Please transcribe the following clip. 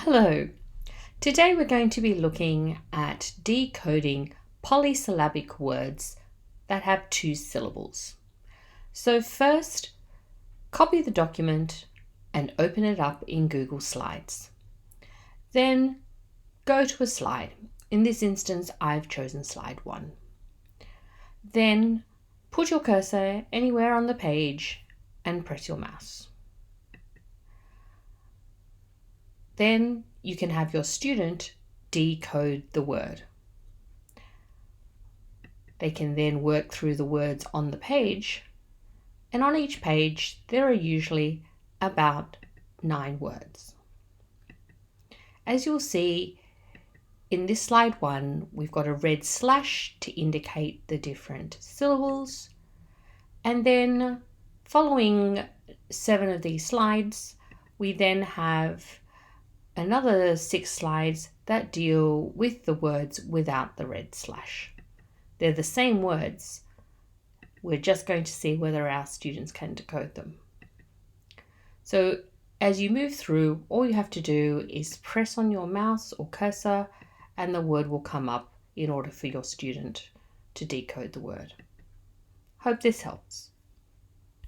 Hello. Today we're going to be looking at decoding polysyllabic words that have two syllables. So first, copy the document and open it up in Google Slides. Then go to a slide. In this instance, I've chosen slide 1. Then put your cursor anywhere on the page and press your mouse. Then you can have your student decode the word. They can then work through the words on the page, and on each page there are usually about 9 words. As you'll see in this slide 1, we've got a red slash to indicate the different syllables, and then following 7 of these slides, we then have another 6 slides that deal with the words without the red slash. They're the same words. We're just going to see whether our students can decode them. So as you move through, all you have to do is press on your mouse or cursor and the word will come up in order for your student to decode the word. Hope this helps.